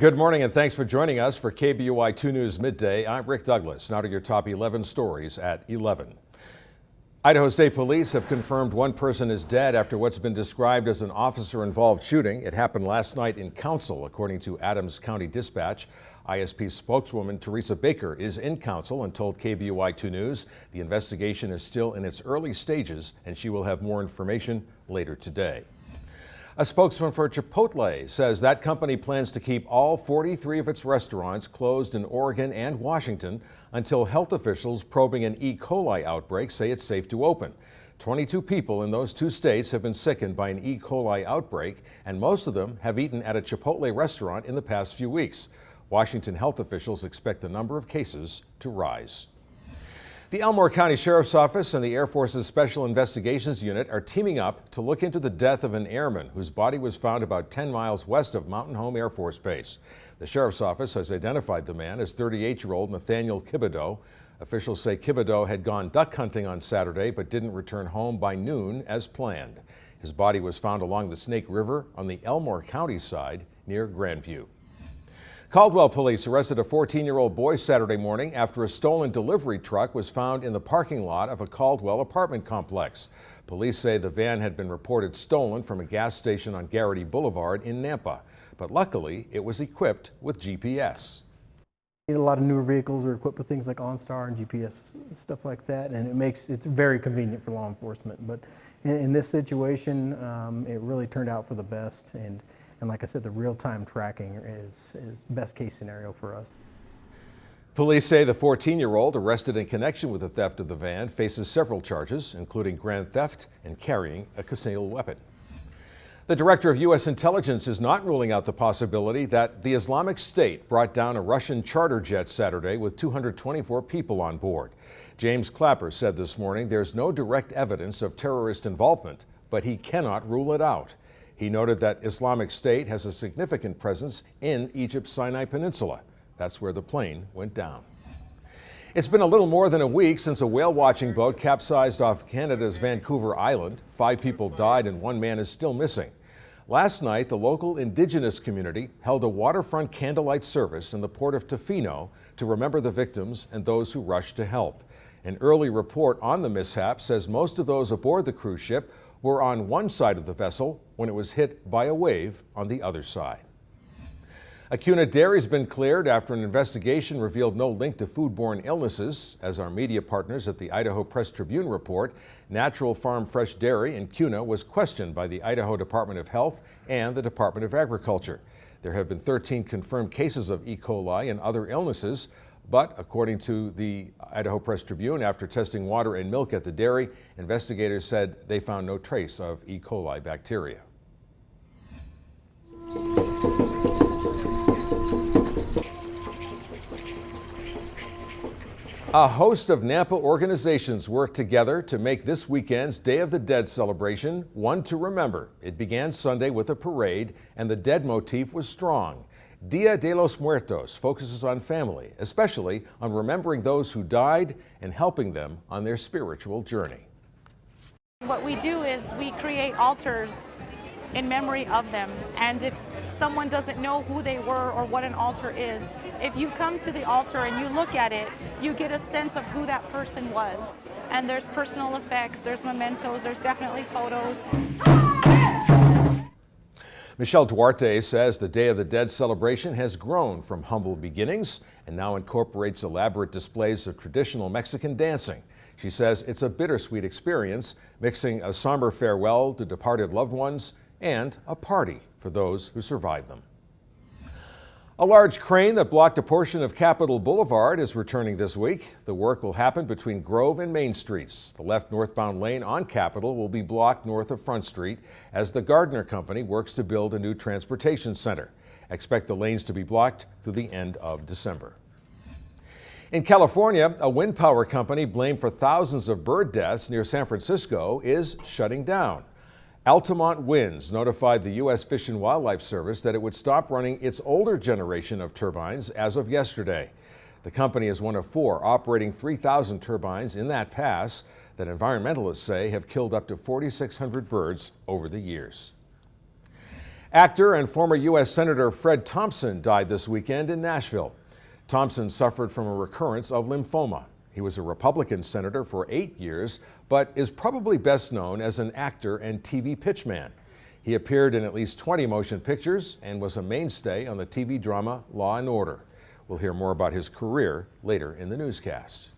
Good morning and thanks for joining us for KBUI 2 News Midday. I'm Rick Douglas. Now to your top 11 stories at 11. Idaho State Police have confirmed one person is dead after what's been described as an officer-involved shooting. It happened last night in Council, according to Adams County Dispatch. ISP spokeswoman Teresa Baker is in Council and told KBUI 2 News the investigation is still in its early stages and she will have more information later today. A spokesman for Chipotle says that company plans to keep all 43 of its restaurants closed in Oregon and Washington until health officials probing an E. coli outbreak say it's safe to open. 22 people in those two states have been sickened by an E. coli outbreak, and most of them have eaten at a Chipotle restaurant in the past few weeks. Washington health officials expect the number of cases to rise. The Elmore County Sheriff's Office and the Air Force's Special Investigations Unit are teaming up to look into the death of an airman whose body was found about 10 miles west of Mountain Home Air Force Base. The Sheriff's Office has identified the man as 38-year-old Nathaniel Kibido. Officials say Kibido had gone duck hunting on Saturday but didn't return home by noon as planned. His body was found along the Snake River on the Elmore County side near Grandview. Caldwell police arrested a 14-year-old boy Saturday morning after a stolen delivery truck was found in the parking lot of a Caldwell apartment complex. Police say the van had been reported stolen from a gas station on Garrity Boulevard in Nampa, but luckily it was equipped with GPS. A lot of newer vehicles are equipped with things like OnStar and GPS, stuff like that, and it's very convenient for law enforcement. But in this situation, it really turned out for the best. And like I said, the real-time tracking is best case scenario for us. Police say the 14-year-old arrested in connection with the theft of the van faces several charges, including grand theft and carrying a concealed weapon. The director of U.S. intelligence is not ruling out the possibility that the Islamic State brought down a Russian charter jet Saturday with 224 people on board. James Clapper said this morning there's no direct evidence of terrorist involvement, but he cannot rule it out. He noted that Islamic State has a significant presence in Egypt's Sinai Peninsula. That's where the plane went down. It's been a little more than a week since a whale watching boat capsized off Canada's Vancouver Island. 5 people died and 1 man is still missing. Last night, the local Indigenous community held a waterfront candlelight service in the port of Tofino to remember the victims and those who rushed to help. An early report on the mishap says most of those aboard the cruise ship were on one side of the vessel when it was hit by a wave on the other side. A Kuna dairy's been cleared after an investigation revealed no link to foodborne illnesses. As our media partners at the Idaho Press Tribune report, Natural Farm Fresh Dairy in Kuna was questioned by the Idaho Department of Health and the Department of Agriculture. There have been 13 confirmed cases of E. coli and other illnesses, but according to the Idaho Press Tribune, after testing water and milk at the dairy, investigators said they found no trace of E. coli bacteria. A host of Nampa organizations worked together to make this weekend's Day of the Dead celebration one to remember. It began Sunday with a parade, and the dead motif was strong. Dia de los Muertos focuses on family, especially on remembering those who died and helping them on their spiritual journey. What we do is we create altars in memory of them, and if someone doesn't know who they were or what an altar is, if you come to the altar and you look at it, you get a sense of who that person was. And there's personal effects, there's mementos, there's definitely photos. Michelle Duarte says the Day of the Dead celebration has grown from humble beginnings and now incorporates elaborate displays of traditional Mexican dancing. She says it's a bittersweet experience, mixing a somber farewell to departed loved ones and a party for those who survived them. A large crane that blocked a portion of Capitol Boulevard is returning this week. The work will happen between Grove and Main Streets. The left northbound lane on Capitol will be blocked north of Front Street as the Gardner Company works to build a new transportation center. Expect the lanes to be blocked through the end of December. In California, a wind power company blamed for thousands of bird deaths near San Francisco is shutting down. Altamont Winds notified the U.S. Fish and Wildlife Service that it would stop running its older generation of turbines as of yesterday. The company is one of 4 operating 3,000 turbines in that pass that environmentalists say have killed up to 4,600 birds over the years. Actor and former U.S. Senator Fred Thompson died this weekend in Nashville. Thompson suffered from a recurrence of lymphoma. He was a Republican senator for 8 years, but is probably best known as an actor and TV pitchman. He appeared in at least 20 motion pictures and was a mainstay on the TV drama Law & Order. We'll hear more about his career later in the newscast.